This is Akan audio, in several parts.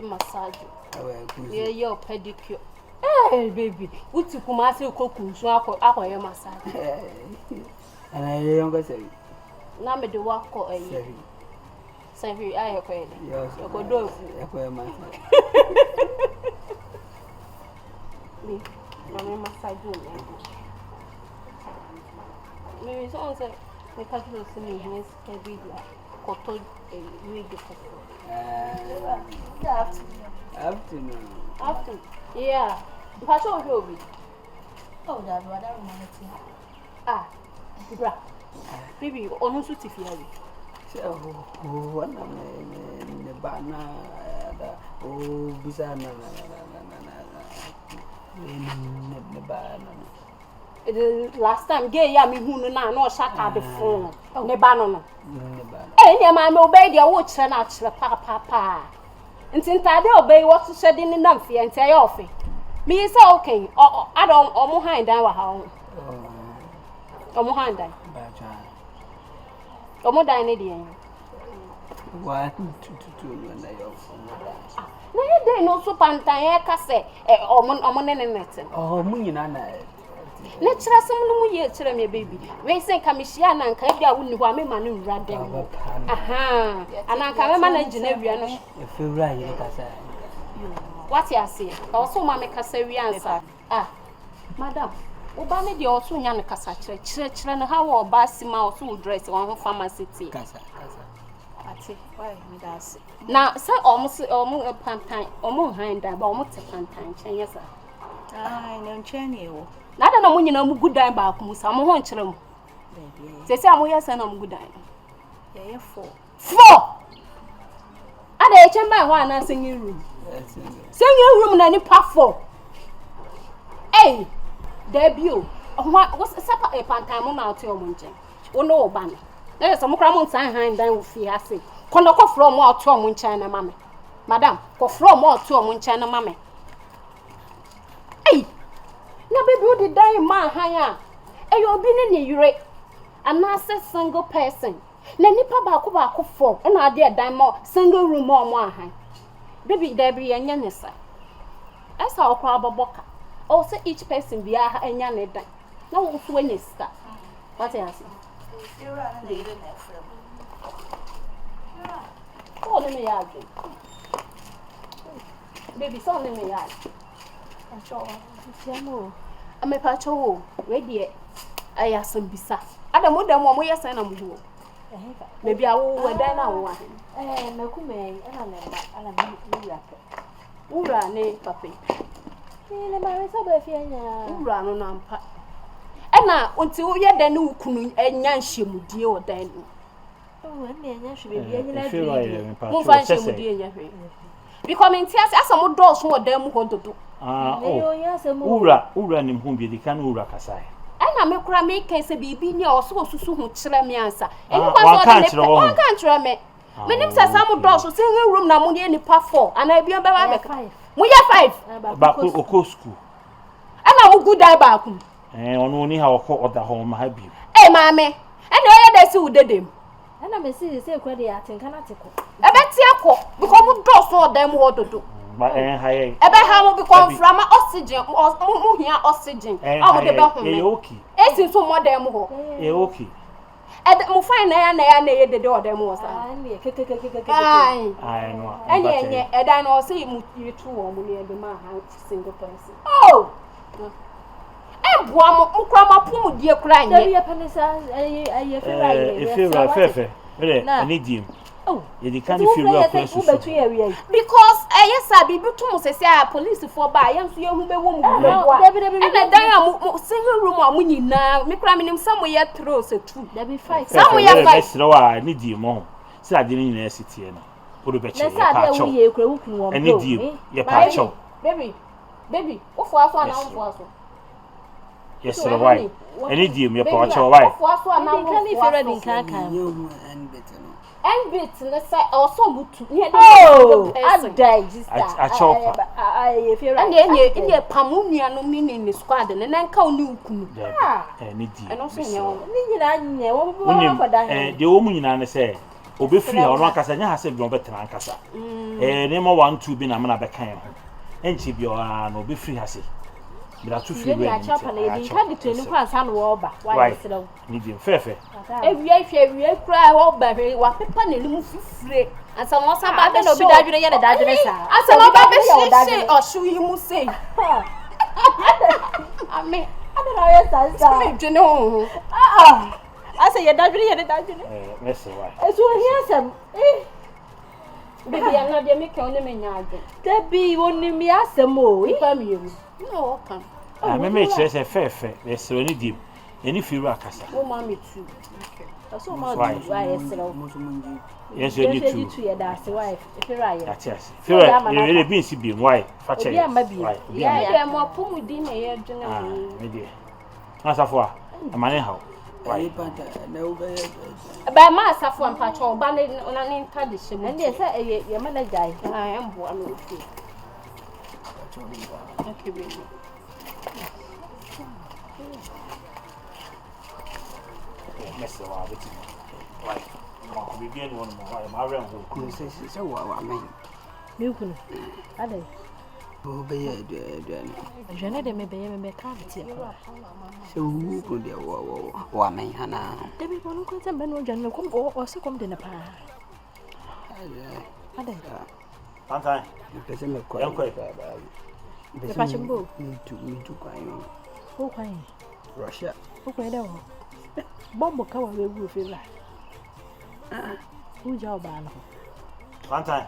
massage. Yeah, your pedicure. Hey, baby, what you come as you cook, so I your massage. And I younger say, now me do walk or a Savvy, I acquaint. Yes, I could do a massage. Me, I'm massage. Maybe someone said, the capital to me is a big cotton a wig. Afternoon. Yeah. Pass on your bit. Oh, that's what I want to see. Ah, Bra. Maybe almost if you have it. One in the banner. Oh, Bizana. The last time gay yammy who now no shut at the phone. Nebano. Eh, yeah, my obey your watch and out the papa. And since I obey what's said in the numphy and say off it. Me is okay. I don't almost hand down how. Almost hand down. Almost dying again. 1, 2, and I also. No, they no soup and tie casse or anything. Oh, Munana. Let's try some year, tell me, baby. We say Commission and Kadia wouldn't want me money rather. Aha, and I can manage in every anno. If you right, What you say? Also, Mamma Cassarian. Ah, Madam, Obama, the also young Cassatra, church, and how or Bassima or dress on pharmacy. Cassa. Why, me does. Now, say almost a pantine, almost hind that, almost a pantine, yes, sir. I know Nkyene. I don't know when you know good dime back, Musa. I'm one children. They say I'm yes and I'm good dime. Yeah, 4. Are they chamber one and singing room? Singing room and any puff for. Hey, debut. What's a supper a pantime out to your munching? Oh, no, Banny. There's some cramon sign hind down with Fiassy. Connoco from more to a munchina, mammy. Madame, go from more to a munchina, mammy. Hey! Na baby, the dying man, higher. And you'll be in your and not a single person. Na nipa baako for, and I dare die more single room or more high. Baby, there be a yanessa. I saw a crab boca. Also, each person be a yanetta. No, when you start. What else? Oh, let me argue. Baby, so let me argue. I'm a patcho, ready. I ask some bisa. I don't want them one way, and I'm good. Maybe I will wear that now. Eh, Macume, and I'm Ura, nay, papi. Ura, no, nampa. And now, until you're the new Kunu and Yanshim, dear, then. Oh, and should be becoming tears as some doors more them want to do. Ura nim whom be the can Ura Kasai. And I make Rami case a baby near or so soon chile me answer. And one can't try me. My name says some doors to sing a room now money any part 4 and I be about 5. We are 5 back to school. And I will good die back. And only how call the home have you. Eh, mammy, and the other who did him. And I may see the same credit at Canatico. I bet you become doors for them what to do. But I how become from oxygen or here oxygen. I would about okay. It's in some more them. Okay. And the fine and the door them was. I know. And I know say you two only the man single person. Oh! And one crumb up, dear crying. If you are fair, I need him. Oh, you can't feel well because yes, I be to say police for by and so you who be woman. And I single room or money now, me cramming him somewhere throws a true. There be 5. Somewhere 5. No, I need you more. So I didn't university. Put a bet you. I need you. Your patcho. Baby, what for us one hour? Yes, sir, why? I need you, your patcho. Why? And bits in the side also good to near the I chop. And then in your Pamunia no meaning in the squadron and then call new. I need you. And also, the woman in Anna say, obe free ha ono akasa nya ha se bi no betena ankasa nema 1 2 bi na me na be kan ho enchi bi o na obe free ha se bra to free we ya chapa na yedi ka de tuni kwa san wo ba wa yesere wo ni di fefe ewie kra wo ba hwe wa pepa na limu fifire asa no sa ba be no bi dadwene ye na dadwene sa asa no ba be shi oshu yi mu sei ame adara ye sa me dwene ho asa ye dadwene ye na dadwene mese wa esu hi asem bibi anga de me ke oni me nyaade tabi woni mi asem o ipa mi yemu no kan me chere se fefe mese oni di eni firu akasa o ma me tu okay aso ma du wa yesere wo yes you need to ya da se wa firu aye yes firu e bi nsi bi why fa che ya ma bi ya mo pomu di na ye dwene ho me di asafo a amane ha why banter na ube ba ma asafo ampa cho ba na ne ntade hye mu ndi se ye manager ai embo ano ofi okay baby mess wa beti why ko bi bien won mo why ma ren ho ko se wa men mi kunu ade o be ye de jene de me be ka beti e se wu ko de wa men hana de bi bono ko tembe no jene ko o se kom de na pa ade banter pese me ko de pa chimbo mi tu kwa yo ko kwa yi Russia ko kwa de ho bombo ka wa we wu fe la uja ba no banter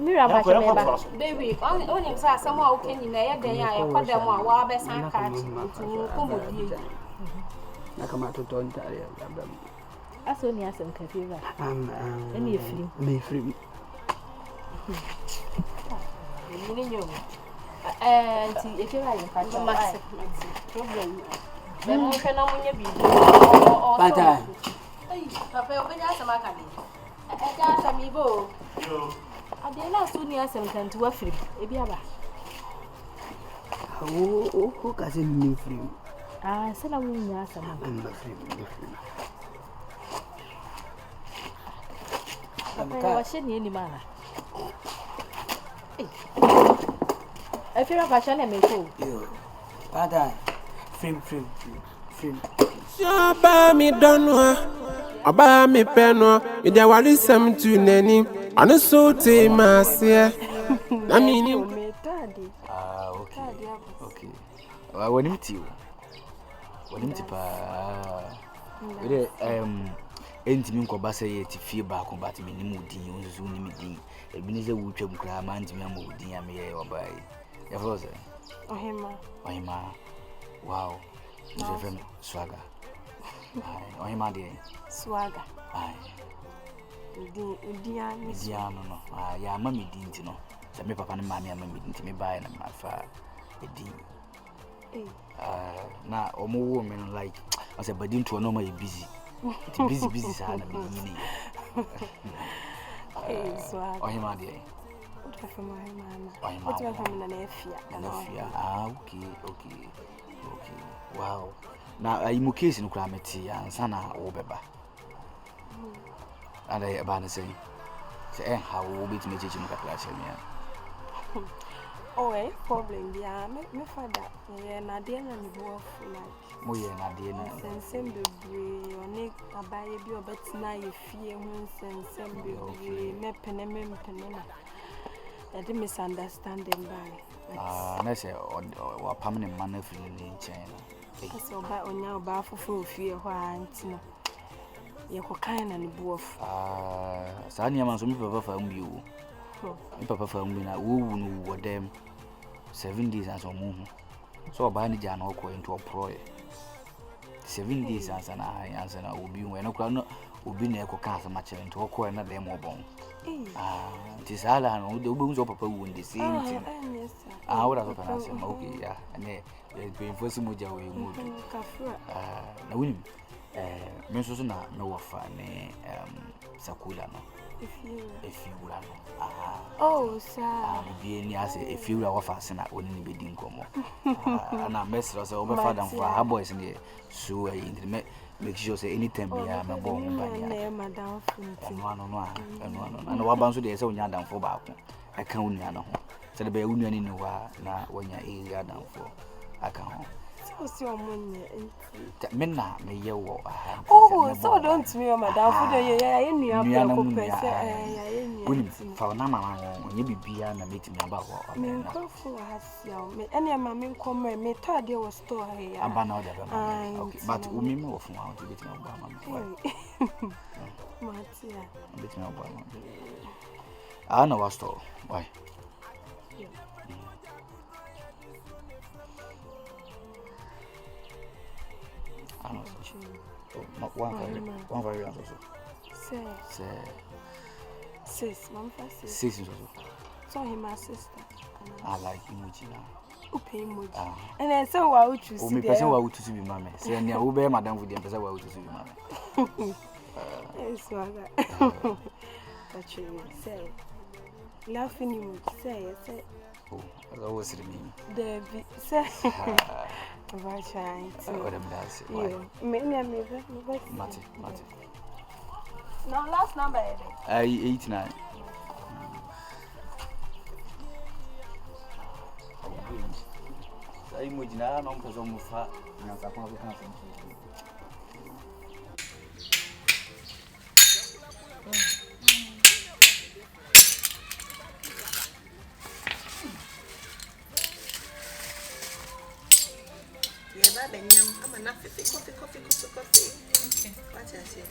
mira ba che ba baby oni msa asamo a okenyi na ye den ya kwada mu a wa be san ka tu ko mo die na kama toto ntare abam aso ni asem ka fe ba eni efiri me free ni nyo nti efiri ayi pa cha maxi problem be mo hwe na munye bi banter ai papa obenya asema ka ni ja asemi bo yo ade na so ni asem kan ti wa firi ebi aba o ka se ni free se na munya asema me free papa wa she ni mana efira ba cha na me ko yo banter free Shaba mi donwa Aba mi penwa Mi de wali sem tu neni Anu so te masia Na mi ni okay wanimti pa ere entimi nkoba se ye ti fie ba ko ba ti minimu din onzu ni mi din ebi ni se wutwam kra ma ntimi amu din ya me ye obai ya froze ohima wow is a friend swagger ohima de Swagger. ai Udia no ya ma mi din ti no se me papa ne ma me ma mi din ti me ba na ma fa edin na omo wo me like I said badin to no ma busy busy sa na me yini Swagger. ohima de What na efia. Okay. Wow. Now you case no crameti and na wo beba. And I about say how we be to make it in the Oh, problem dia me father. Yeah, na dia na ni bo like. Mo ye na dia na. Sensem bebre oni abaye bi obetina ye fie hu sensem bebre me pene na. I did misunderstanding by. Na say wa permanent man free in China. So by onya ba fufu fie ho antino. Ye ko kan na ni bo of. Sa ni man so mi papa fa mbi wo. Mi papa fa mbi na wo no wo dem 7 days as omo hu. So ba ni ja na ko into pro 7 days as na answer na obi we no kra no obi na e ko ka asama chere into ko na dem obon. Tisala no de obo papa wo ndi same thing. What are you saying? Okay, yeah. And then first moja we mood. Na wini me so na me wofa ne sakula no. Efiura no. Oh, sir. Bi ni ase efiura wofa se na oni ni bedi nkomo. Na mesro so obe father for her boys ne so e me make sure say anytime be am bo mo ba na e madam funti no and wa ban so dey say onya adamfo ba ko aka unia no ho say the be unia ni wa na wonya area adamfo aka ho so omonye menna me ye wo aha so don't me madam fu dey ya nua ko pese ya uni fa na mama onye bibia na metimi aba wo me ko fu hasia me ene ma me ko me tade wo store ya aba na order na okay but umi me wo fu wa to betimi aba ma matia betimi aba ma ah na wa store why one very also. Sis, mom first. Sis also. So him my sister. I like emoji now. Upe emoji. And then so wa uchu si. O me person wa uchu si bi mama. Say na wo be madam with dem person wa uchu si bi mama. Yes, waga. Actually, say. Laughing emoji say. Oh, that was me. Debbie say. Over trying to. What am I saying? Me. Mati. Now last number. 89. Sai emoji na no mpezo mufa na sakwa ko kan so. I'm not coffee. Okay. What I say?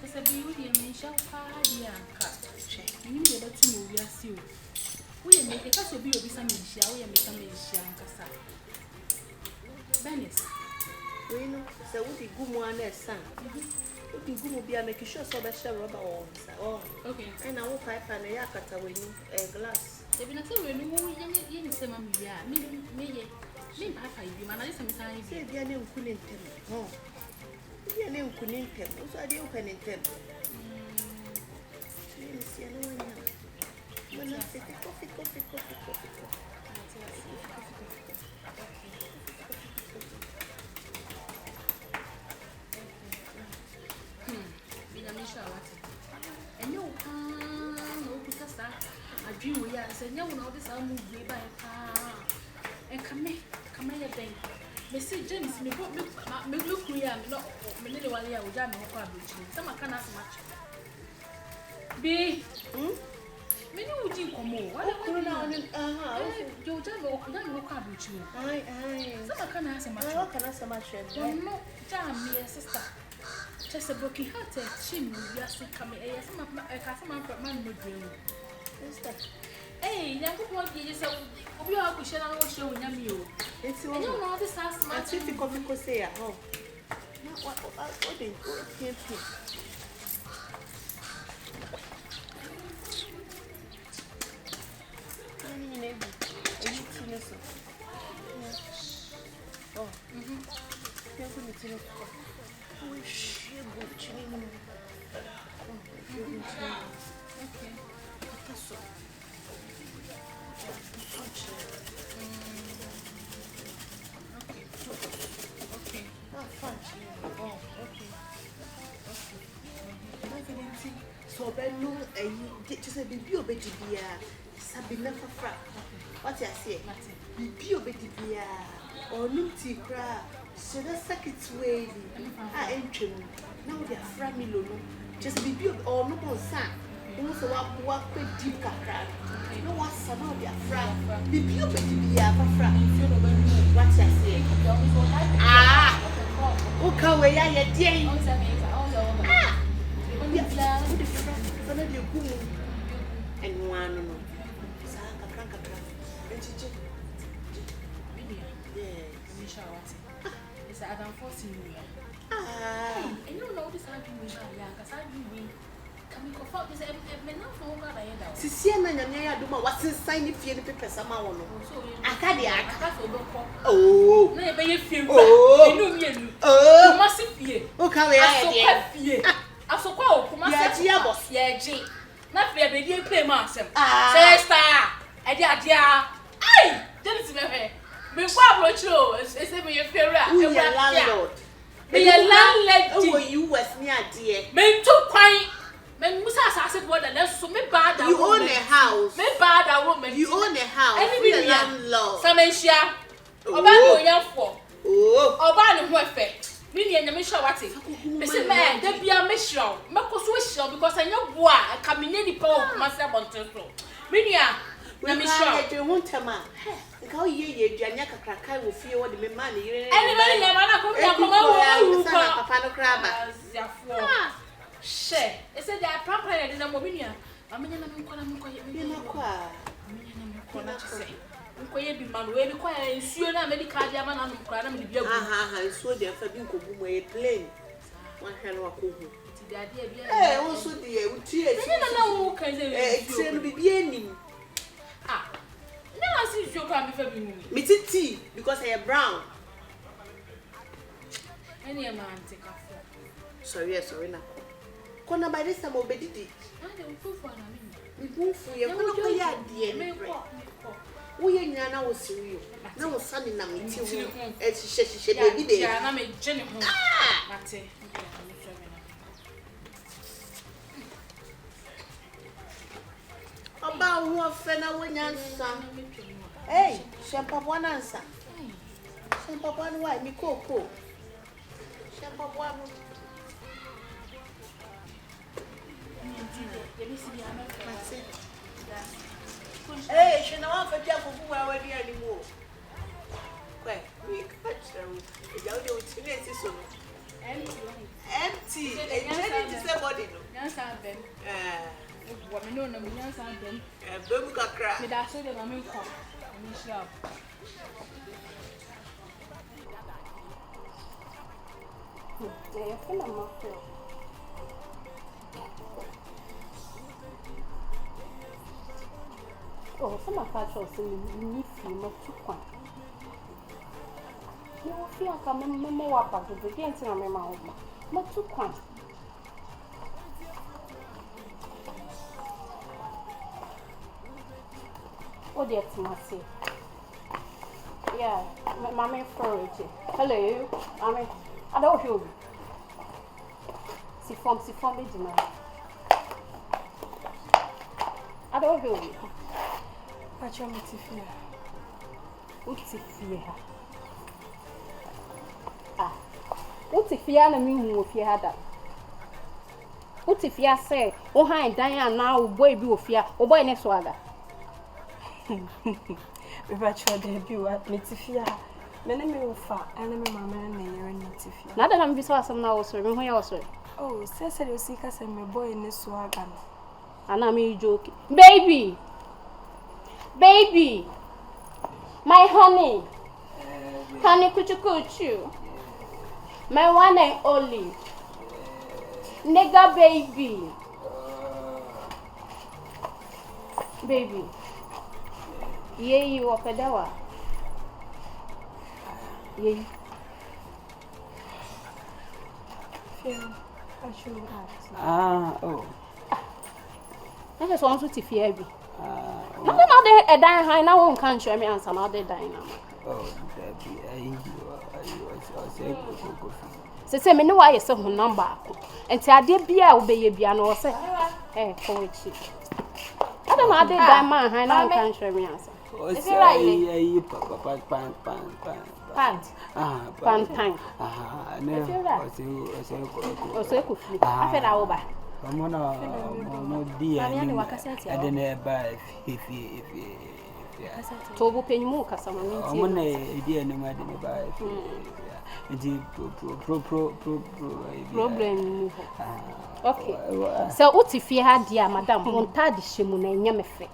It's a beauty and shall party anchor. You need to move your seal. We make a cast of you be some shall we make some shankasa. Venice. We know, so would be good one as son. Would be good be a making sure so that shall rubber on. Okay. And I will pipe and a yakata with a glass. They've been a little you say, Mammy, me, Papa, you man, I sometimes say, dear name couldn't tell me. Oh, dear name couldn't tell me. So I didn't open it. See, I know when I say coffee. And no, because I dream we are saying, no, this I'll move way by a car. And come here, bank. Mr. James, me look, we are not a little while here with Jamie Fabric. Some can ask much. Be me know what you come over. What are you down? You don't look up with you. Aye. Some can ask much. How can I so much? No, damn me, sister. Just a broken hearted chin with your sick coming. Some of my customer man would do. Hey, young people, you say, we are pushing our show in you. It's you know this house, my city coffee say at home. What they go here. Oh, okay. So ben no just a bibi obedi bia sabina fafra what I say bibi obedi bia onum ti kra so the circuit way a entwem now they are framilo no just bibi or no more san no so wa deep kakra no wa san now they are fram bibi obedi bia fafra what I say okay we ya ye dey and one no kakra enchiche it's Adam forcing you. And you know this argument, because I do coming off this now for what I end out. Sisiana Nanya Duma was inside if you paper some hour. Acadia, oh, never you feel oh, massive ye. Okay, I so called Kumasi, yeah, G. Not fair, baby, you play master. Say, star, a dear, ay, didn't see me. Before approach you. It's a your favorite. Who your landlord? Me your landlady. Oh, you was near dear. Me too quiet. Me musa asase board and that's so me bad. You own a house. Me bad a woman. You own a house. Any Who your landlord? Samensha. Oba no yan for. Oh. Oba no ho efe. Me ni enyame sha wate. Me say me da bia me hraw. Me koso hraw because anya bo a ka me nya nipa o kuma se bonten so. Me nua na me hraw. We want tema. Nka o ye aduanya kakraka wo fie wo de me ma ne yire. Anybody ya mana ko ya ko papa no kra ba. Yafo. She. E say dia papa ya de na mo me nua. Amenya na me nkwana me nkwa ye. Me na kwa. Amenya na me nkwana che. Nkoye bi ma no we bi kwa nsuo na medical dia ma na no kra na me bia gu. Aha nsuo dia fa bi nkobu mo e plane. Wa hwe no akohu. Ti dia dia bia. Wo so dia wo tie. Na wo kan say. Tie no bi enim. Ah. No, I see you can be very moving. Me tea because I am brown. Any man take a Sorry na. Kona by this time obedidi. I don't feel for me. We move for you. Kona ko ya die me. Wo ye nyana na wo sirio. Na wo sani na me ti wo. E hye baby dey. Ya na me gene ho. Mate. Oba wo afa na wo nyansa. Hey, shampoo na nsa. Shampoo no wa mi koko. Shampoo no. Hey, she na wa fa dia ko buwa wa dia ni mo. Kwe, we catch them. E ja o de o ti na esi so no. Empty. E je ni say body no. Nyansa bem. Wa me no na me nyansa bem. Bem kakra. Me da so de na me ko. Me sha. É, foi na mão. Oh, some of us also need to quite. No fear come more up to the games in my mouth. Not too quite. Oh, dear, Timothy. Yeah, Mammy Forage. Hello, I don't hear you. See from me, I don't hear you. Pacho Mutifia. Utifia. Ah. Utifia na mi hu ofia hada. Utifia say, "O han dan na o boy bi ofia, o boy ne so aga." We pacho de bi wa Mutifia. Me na me ufa, ana me mama na yere Mutifia. Na da na bi so asem na wo so, me ho ya wo so. Oh, say you see ka say me boy ne so aga no. Ana me joke. Baby, my honey, honey kuchu, my one and only, nigga baby, yeah, you are pedawa, yeah, Oh. I just want to fear me. No, they a dying high now. One can't show me answer. Now they dying now. Oh, say me know why you say her number. And say I did be a obey you, no say. Eh, for which she. I don't know. They die man high now. Can't show me answer. Is it right? Pant time. Oh, so could flip. I feel over. No dear, I didn't buy if Tobu penny more, Cassama. I'm on a dear no matter by problem. Okay, so what if you had dear Madame Montadi Shimun and Yamefe?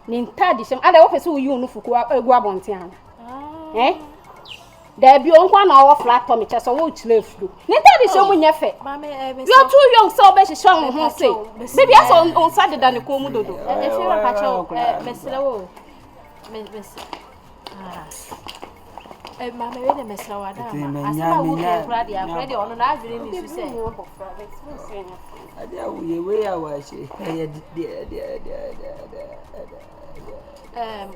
Nintadi Shim, other office who you know for Guabontiana. Eh? There be on 1 hour flat Tommy Chess or which live through. Nintadi Shimun Yafe. You are too young, so better show who say. Maybe I saw on Saturday than the Comodo. If you're a patch, Mr. Miss. Mamma, wait a miss now. I am ready on an avenue to say. I way I was.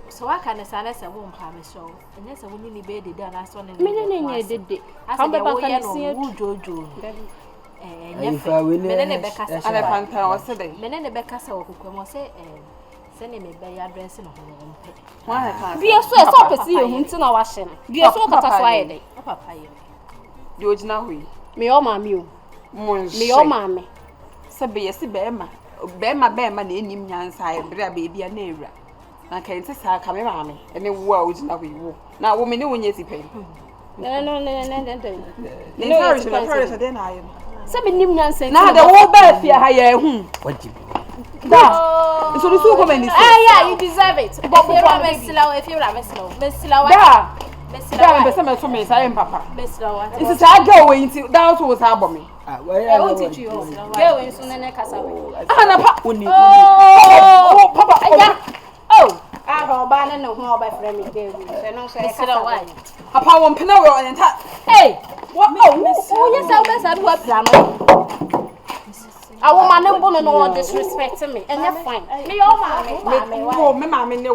So I can say I won't have a show. And yes, I will need be the done as one in Mene did it. Come back and see it. Jojo. If I win it, And a banter or today. Men the Becassa or Kumo say, sending me by addressing a home. Why? Be a sweat up to see you into our washing. Be a sort of Friday. Papa, George now we. Me or mammy. Me or mammy. Sabi, yes, Bema, the Indian side, baby, and neighbor. I can't say, come around me, and then world now we walk. Now, woman, no one yet pay. No. Then I am. Some Indian say, now the whole bed here, higher. what you That. So the superman is. Yeah, you deserve it. But if you're a slow, Miss Slow. I am Papa. It's a go into that was her me. I won't teach you. Go in soon and Papa. Oh, I have a banner no more by friend. Papa won't pin away and hey, what? Oh, yes, I'll best have what plan. I want my woman no disrespecting me, and you're fine. Me, oh, mammy, no.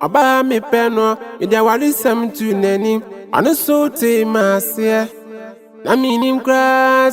Aba me peno, ida wali sam tu neni, anu so te masia. Na minim kra